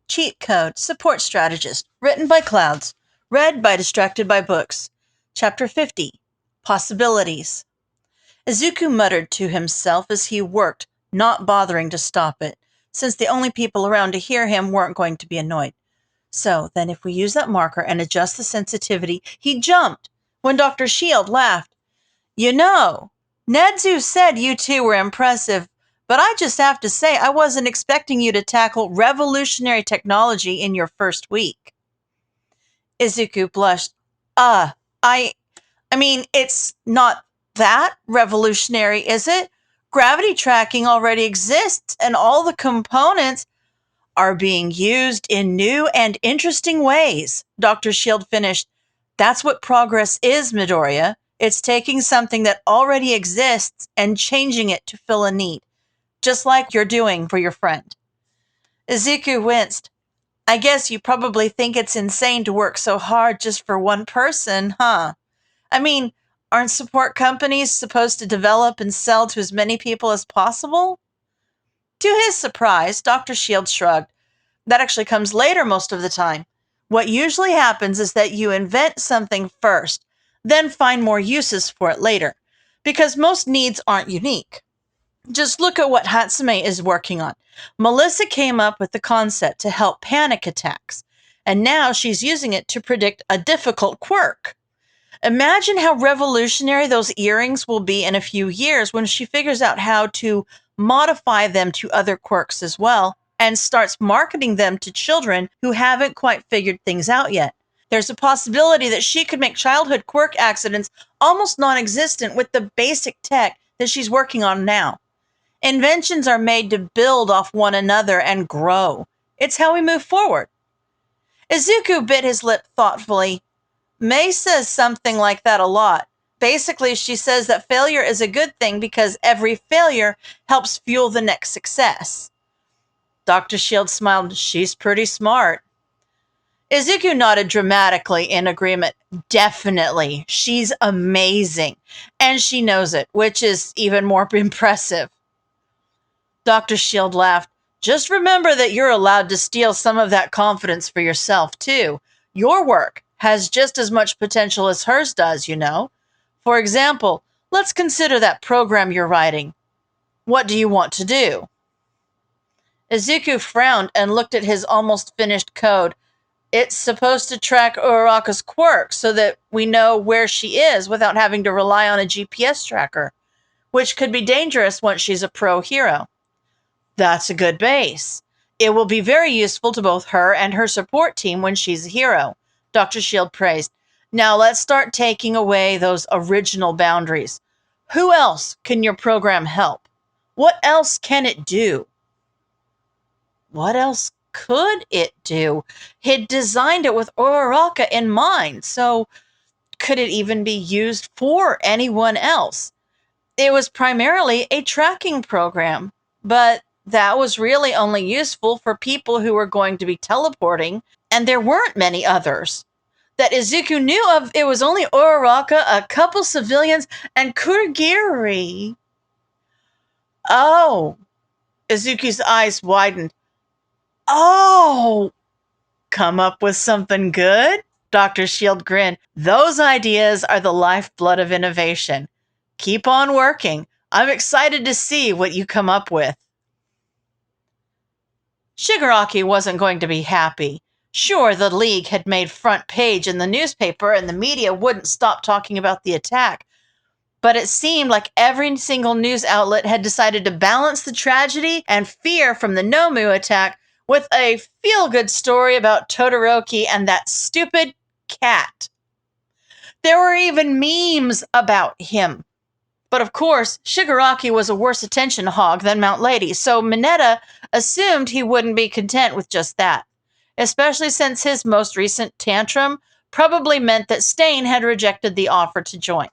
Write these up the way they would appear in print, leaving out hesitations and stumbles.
Cheat Code, Support Strategist, written by Clouds, read by Distracted by Books. Chapter 50, Possibilities. Izuku muttered to himself as he worked, not bothering to stop it, since the only people around to hear him weren't going to be annoyed. So, then if we use that marker and adjust the sensitivity, he jumped when Dr. Shield laughed. You know, Nedzu said you two were impressive, but I just have to say I wasn't expecting you to tackle revolutionary technology in your first week. Izuku blushed. I mean, it's not that revolutionary, is it? Gravity tracking already exists, and all the components are being used in new and interesting ways. Dr. Shield finished. That's what progress is, Midoriya. It's taking something that already exists and changing it to fill a need, just like you're doing for your friend. Izuku winced. I guess you probably think it's insane to work so hard just for one person, huh? I mean, aren't support companies supposed to develop and sell to as many people as possible? To his surprise, Dr. Shield shrugged. That actually comes later most of the time. What usually happens is that you invent something first, then find more uses for it later, because most needs aren't unique. Just look at what Hatsume is working on. Melissa came up with the concept to help panic attacks, and now she's using it to predict a difficult quirk. Imagine how revolutionary those earrings will be in a few years when she figures out how to modify them to other quirks as well and starts marketing them to children who haven't quite figured things out yet. There's a possibility that she could make childhood quirk accidents almost non-existent with the basic tech that she's working on now. Inventions are made to build off one another and grow. It's how we move forward. Izuku bit his lip thoughtfully. May says something like that a lot. Basically, she says that failure is a good thing because every failure helps fuel the next success. Dr. Shield smiled. She's pretty smart. Izuku nodded dramatically in agreement. Definitely. She's amazing. And she knows it, which is even more impressive. Dr. Shield laughed. Just remember that you're allowed to steal some of that confidence for yourself, too. Your work has just as much potential as hers does, you know. For example, let's consider that program you're writing. What do you want to do? Izuku frowned and looked at his almost finished code. It's supposed to track Uraraka's quirk so that we know where she is without having to rely on a GPS tracker, which could be dangerous once she's a pro hero. That's a good base. It will be very useful to both her and her support team when she's a hero, Dr. Shield praised. Now let's start taking away those original boundaries. Who else can your program help? What else can it do? What else could it do? He'd designed it with Uraraka in mind, so could it even be used for anyone else? It was primarily a tracking program, but that was really only useful for people who were going to be teleporting, and there weren't many others. That Izuku knew of, it was only Uraraka, a couple civilians, and Kurogiri. Oh, Izuku's eyes widened. Oh, come up with something good? Dr. Shield grinned. Those ideas are the lifeblood of innovation. Keep on working. I'm excited to see what you come up with. Shigaraki wasn't going to be happy. Sure, the League had made front page in the newspaper and the media wouldn't stop talking about the attack, but it seemed like every single news outlet had decided to balance the tragedy and fear from the Nomu attack with a feel-good story about Todoroki and that stupid cat. There were even memes about him. But of course, Shigaraki was a worse attention hog than Mount Lady, so Mineta assumed he wouldn't be content with just that, especially since his most recent tantrum probably meant that Stain had rejected the offer to join.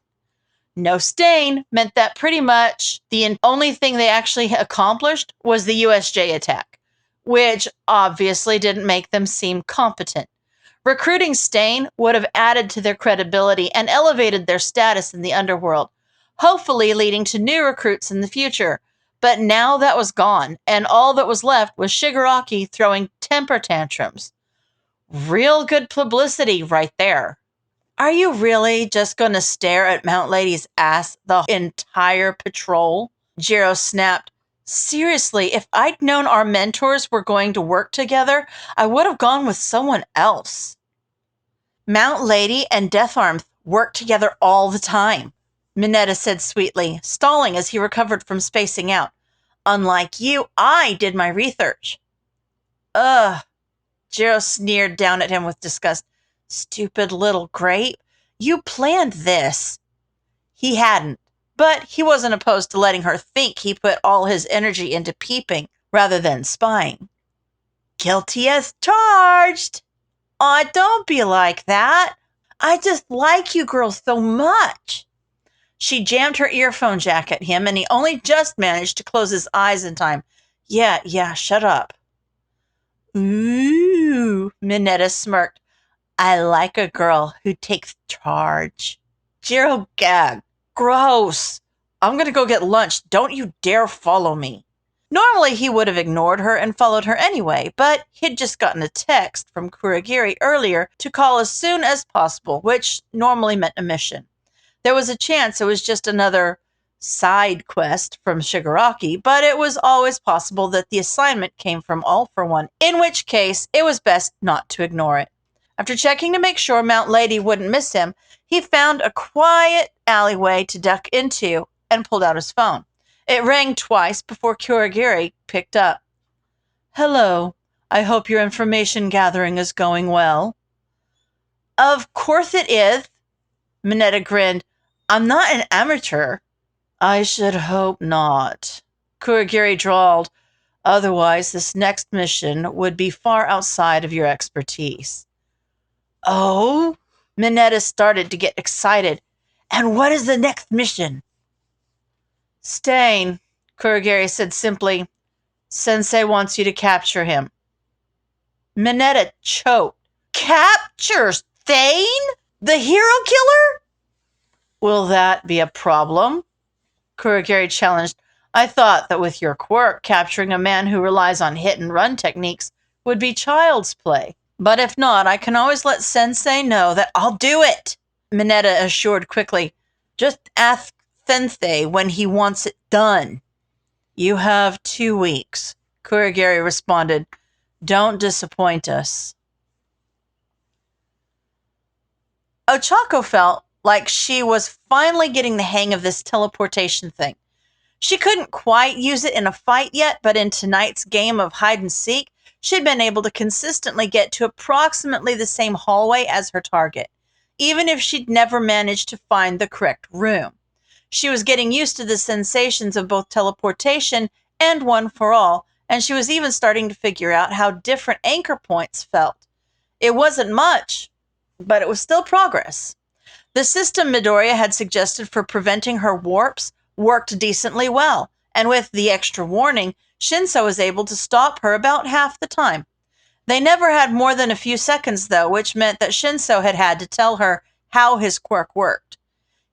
No Stain meant that pretty much the only thing they actually accomplished was the USJ attack, which obviously didn't make them seem competent. Recruiting Stain would have added to their credibility and elevated their status in the underworld, hopefully leading to new recruits in the future. But now that was gone, and all that was left was Shigaraki throwing temper tantrums. Real good publicity right there. Are you really just going to stare at Mount Lady's ass the entire patrol? Jiro snapped. Seriously, if I'd known our mentors were going to work together, I would have gone with someone else. Mount Lady and Death Arm work together all the time, Mineta said sweetly, stalling as he recovered from spacing out. Unlike you, I did my research. Ugh. Jiro sneered down at him with disgust. Stupid little grape. You planned this. He hadn't, but he wasn't opposed to letting her think he put all his energy into peeping rather than spying. Guilty as charged. Aw, don't be like that. I just like you girls so much. She jammed her earphone jack at him, and he only just managed to close his eyes in time. Yeah, shut up. Ooh, Mineta smirked. I like a girl who takes charge. Jiro gagged. Gross. I'm going to go get lunch. Don't you dare follow me. Normally, he would have ignored her and followed her anyway, but he'd just gotten a text from Kurogiri earlier to call as soon as possible, which normally meant a mission. There was a chance it was just another side quest from Shigaraki, but it was always possible that the assignment came from All for One, in which case it was best not to ignore it. After checking to make sure Mount Lady wouldn't miss him, he found a quiet alleyway to duck into and pulled out his phone. It rang twice before Kurogiri picked up. Hello. I hope your information gathering is going well. Of course it is. Mineta grinned. I'm not an amateur. I should hope not. Kurogiri drawled. Otherwise, this next mission would be far outside of your expertise. Oh? Mineta started to get excited. And what is the next mission? Stain, Kurogiri said simply. Sensei wants you to capture him. Mineta choked. Capture Stain? The hero killer? Will that be a problem? Kurogiri challenged. I thought that with your quirk, capturing a man who relies on hit-and-run techniques would be child's play. But if not, I can always let Sensei know that I'll do it, Mineta assured quickly. Just ask Sensei when he wants it done. You have 2 weeks, Kurogiri responded. Don't disappoint us. Ochako felt like she was finally getting the hang of this teleportation thing. She couldn't quite use it in a fight yet, but in tonight's game of hide and seek, she'd been able to consistently get to approximately the same hallway as her target, even if she'd never managed to find the correct room. She was getting used to the sensations of both teleportation and One for All, and she was even starting to figure out how different anchor points felt. It wasn't much, but it was still progress. The system Midoriya had suggested for preventing her warps worked decently well, and with the extra warning, Shinso was able to stop her about half the time. They never had more than a few seconds, though, which meant that Shinso had had to tell her how his quirk worked.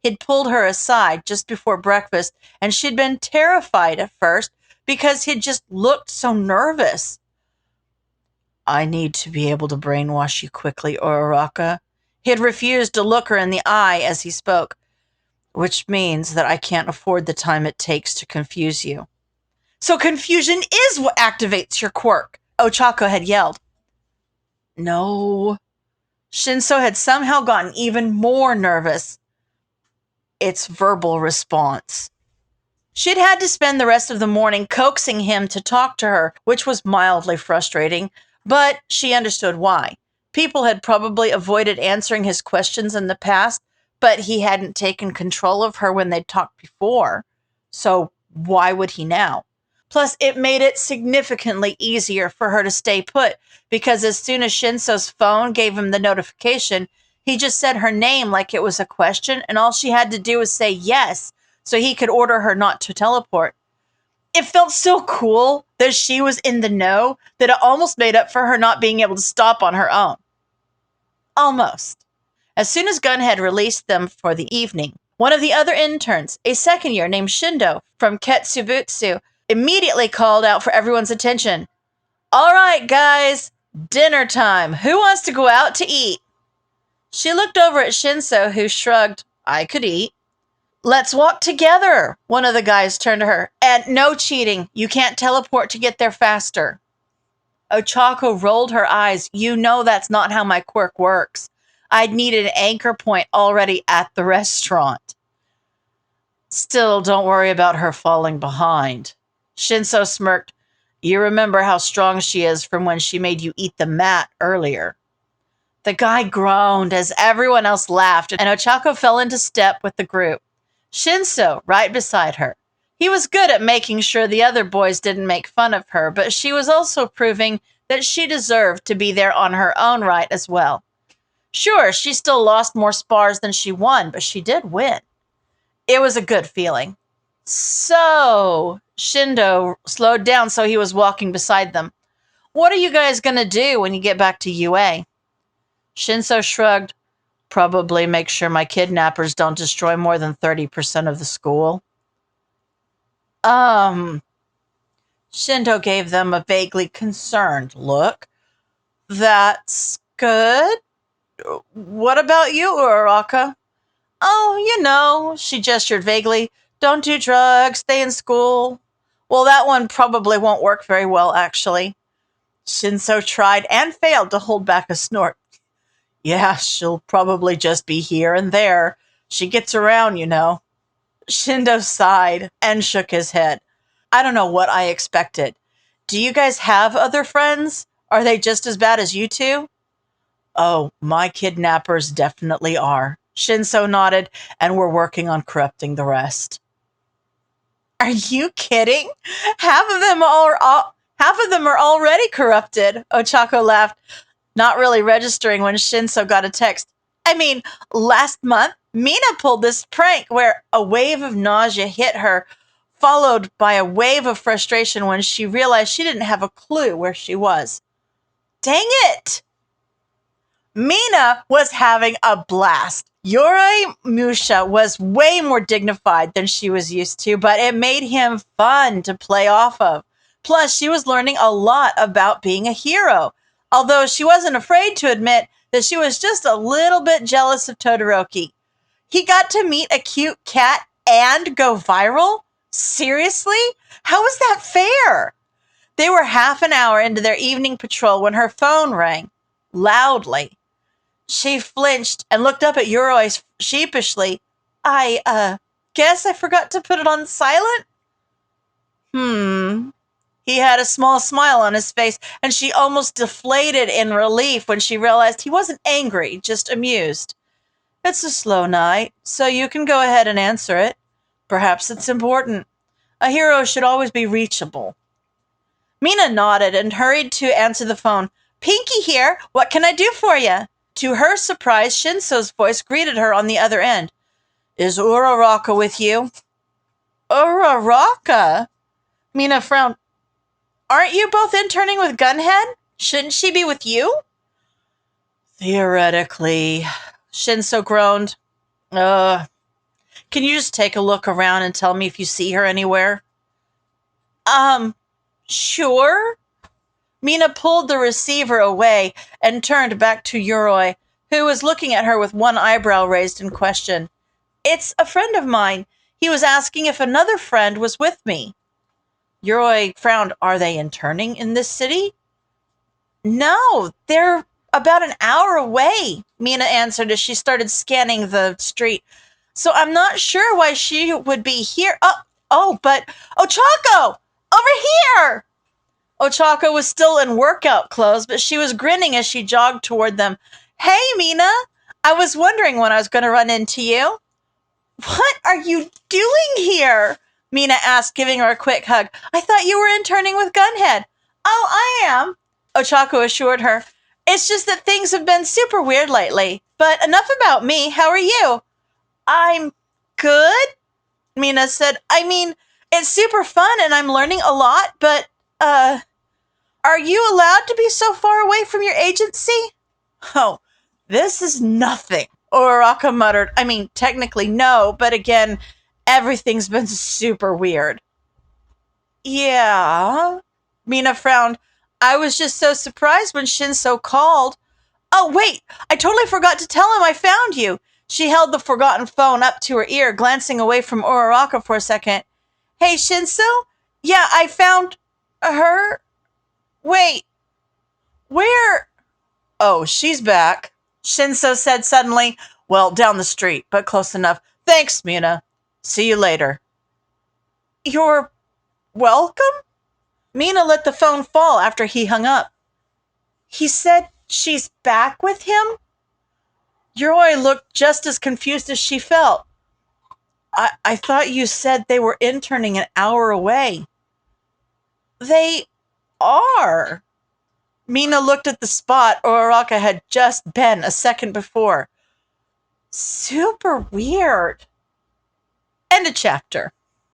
He'd pulled her aside just before breakfast, and she'd been terrified at first because he'd just looked so nervous. I need to be able to brainwash you quickly, Uraraka. He'd refused to look her in the eye as he spoke, which means that I can't afford the time it takes to confuse you. So confusion is what activates your quirk, Ochako had yelled. No. Shinso had somehow gotten even more nervous. It's verbal response. She'd had to spend the rest of the morning coaxing him to talk to her, which was mildly frustrating, but she understood why. People had probably avoided answering his questions in the past, but he hadn't taken control of her when they'd talked before. So why would he now? Plus, it made it significantly easier for her to stay put, because as soon as Shinso's phone gave him the notification, he just said her name like it was a question, and all she had to do was say yes, so he could order her not to teleport. It felt so cool that she was in the know that it almost made up for her not being able to stop on her own. Almost. As soon as Gun had released them for the evening, one of the other interns, a second year named Shindo from Ketsubutsu, immediately called out for everyone's attention. All right, guys, dinner time. Who wants to go out to eat? She looked over at Shinso, who shrugged. I could eat. Let's walk together, one of the guys turned to her. And no cheating. You can't teleport to get there faster. Ochako rolled her eyes. You know that's not how my quirk works. I'd need an anchor point already at the restaurant. Still, don't worry about her falling behind. Shinso smirked. You remember how strong she is from when she made you eat the mat earlier. The guy groaned as everyone else laughed, and Ochako fell into step with the group. Shinso, right beside her. He was good at making sure the other boys didn't make fun of her, but she was also proving that she deserved to be there on her own right as well. Sure, she still lost more spars than she won, but she did win. It was a good feeling. So, Shindo slowed down so he was walking beside them. What are you guys going to do when you get back to UA? Shinso shrugged. Probably make sure my kidnappers don't destroy more than 30% of the school. Shindo gave them a vaguely concerned look. That's good. What about you, Uraraka? Oh, you know, she gestured vaguely. Don't do drugs, stay in school. Well, that one probably won't work very well, actually. Shinso tried and failed to hold back a snort. Yeah, she'll probably just be here and there. She gets around, you know. Shindo sighed and shook his head. I don't know what I expected. Do you guys have other friends? Are they just as bad as you two? Oh, my kidnappers definitely are. Shinso nodded, and we're working on corrupting the rest. Are you kidding? Half of them are already corrupted. Ochako laughed, not really registering when Shinso got a text. I mean, last month, Mina pulled this prank where a wave of nausea hit her, followed by a wave of frustration when she realized she didn't have a clue where she was. Dang it! Mina was having a blast. Yoroi Musha was way more dignified than she was used to, but it made him fun to play off of. Plus, she was learning a lot about being a hero, although she wasn't afraid to admit that she was just a little bit jealous of Todoroki. He got to meet a cute cat and go viral? Seriously? How is that fair? They were half an hour into their evening patrol when her phone rang, loudly. She flinched and looked up at Yoroi sheepishly. Guess I forgot to put it on silent? He had a small smile on his face, and she almost deflated in relief when she realized he wasn't angry, just amused. It's a slow night, so you can go ahead and answer it. Perhaps it's important. A hero should always be reachable. Mina nodded and hurried to answer the phone. Pinky here. What can I do for you? To her surprise, Shinso's voice greeted her on the other end. Is Uraraka with you? Uraraka? Mina frowned. Aren't you both interning with Gunhead? Shouldn't she be with you? Theoretically, Shinso groaned. Can you just take a look around and tell me if you see her anywhere? Sure. Mina pulled the receiver away and turned back to Yoroi, who was looking at her with one eyebrow raised in question. It's a friend of mine. He was asking if another friend was with me. Yoroi frowned. Are they interning in this city? No, they're about an hour away, Mina answered as she started scanning the street. So I'm not sure why she would be here. But Ochako! Over here! Ochako was still in workout clothes, but she was grinning as she jogged toward them. Hey, Mina! I was wondering when I was going to run into you. What are you doing here? Mina asked, giving her a quick hug. I thought you were interning with Gunhead. Oh, I am, Ochako assured her. It's just that things have been super weird lately. But enough about me. How are you? I'm good, Mina said. I mean, it's super fun and I'm learning a lot, but, are you allowed to be so far away from your agency? Oh, this is nothing, Uraraka muttered. I mean, technically no, but again, everything's been super weird. Yeah. Mina frowned. I was just so surprised when Shinso called. Oh, wait, I totally forgot to tell him I found you. She held the forgotten phone up to her ear, glancing away from Uraraka for a second. Hey, Shinso? Yeah, I found her. Wait, where? Oh, she's back. Shinso said suddenly. Well, down the street, but close enough. Thanks, Mina. See you later. You're welcome? Mina let the phone fall after he hung up. He said she's back with him? Yoroi looked just as confused as she felt. I thought you said they were interning an hour away. They are. Mina looked at the spot Uraraka had just been a second before. Super weird. End of chapter.